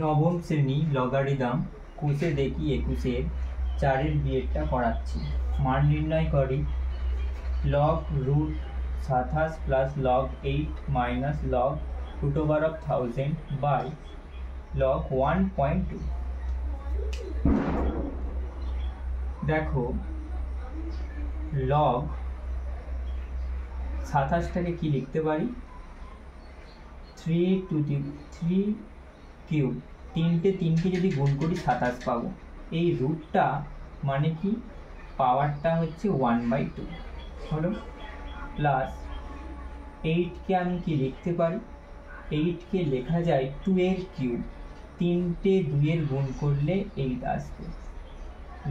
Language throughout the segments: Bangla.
নবম শ্রেণী লগারিদম কোষে দেখি 21-এর 4-এর বিয়েরটা করাচ্ছি। মান নির্ণয় করি log root 27 plus log 8 minus log √ of 1000 by log 1.2। দেখো লগ 27টাকে কি লিখতে পারি 3 টু দি 3 কিউব, তিনটে যদি গুণ করি 27 পাবো। এই রুটটা মানে কি পাওয়ারটা হচ্ছে 1/2 হলো, প্লাস 8কে আমি কি লিখতে পারি 8কে লেখা যায় 2 এর কিউব, তিনটে 2 এর গুণ করলে 8 আসবে।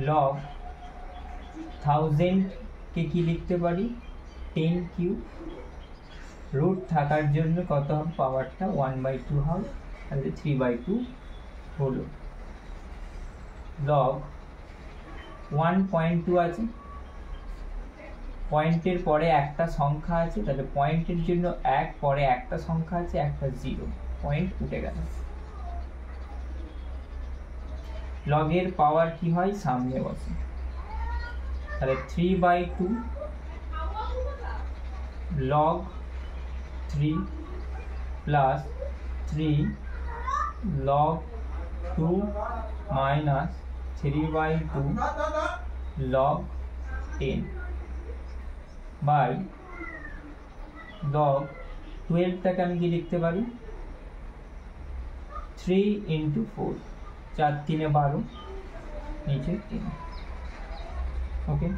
লগ 1000কে কি লিখতে পারি 10 কিউব, রুট থাকার জন্য কত হবে পাওয়ারটা 1/2 হবে, তাহলে 3/2 হলো। লগ 1.2 আছে, পয়েন্টের পরে একটা সংখ্যা আছে, তাহলে পয়েন্টের জন্য 1, পরে একটা সংখ্যা আছে, একটা 0, পয়েন্ট উঠে গেল। লগের পাওয়ার কি হয় সামনে বসে, তাহলে 3/2 log 3 plus 3 log 2 minus 3/2 log 10 by log 12টাকে আমি কি লিখতে পারি 3 into 4, 4 3 12, নিচে 3। ওকে,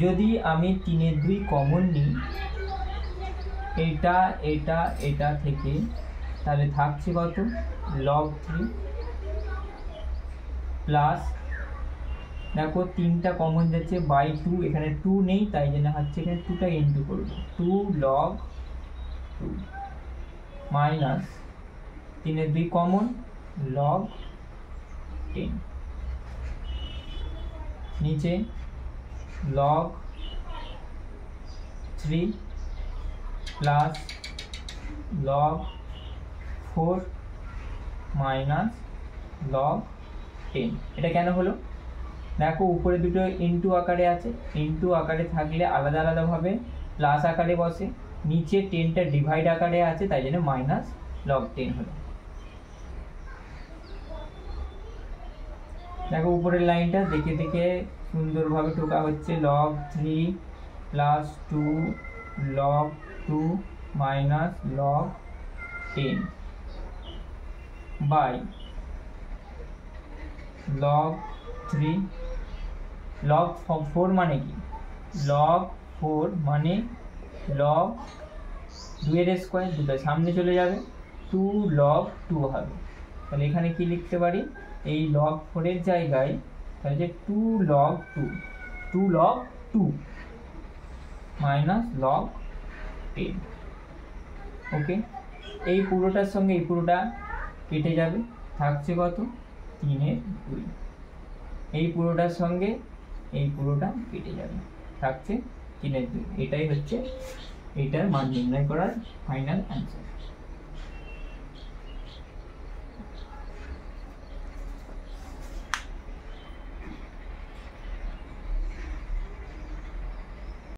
যদি আমি 3 এর 2 কমন নিই এটা থেকে, তাহলে থাকছে কত log 3 প্লাস দেখো 3টা কমন যাচ্ছে বাই 2, এখানে 2 নেই তাই জন্য হচ্ছে এখানে 2টা ইনটু করব 2 log 2 মাইনাস 3 এর 2 কমন log 10, নিচে log 3 plus log 4 minus log 10। এটা কেন হলো দেখো উপরে দুটো ইনটু আকারে আছে, ইনটু আকারে থাকলে আলাদা আলাদাভাবে প্লাস আকারে বসে, নিচে 10টা ডিভাইড আকারে আছে তাই জন্য মাইনাস log 10 হলো। দেখো উপরের লাইনটা দেখে দেখে সুন্দরভাবে টোকা হচ্ছে log 3 plus 2 log 2 minus log 10 by log 3 log 4 মানে কি log 4 মানে log 2 এর স্কয়ার, দুটো সামনে চলে যাবে 2 log 2 হবে। তাহলে এখানে কি লিখতে পারি এই log 4 এর জায়গায় তাহলে যে 2 log 2 মাইনাস log 10। ওকে, এই পুরোটার সঙ্গে এই পুরোটা কেটে যাবে, থাকছে কত 3 এর 2, এই পুরোটার সঙ্গে এই পুরোটা কেটে যাবে, থাকছে 3 এর 2। এটাই হচ্ছে এটার মান নির্ণয় করার ফাইনাল অ্যান্সার।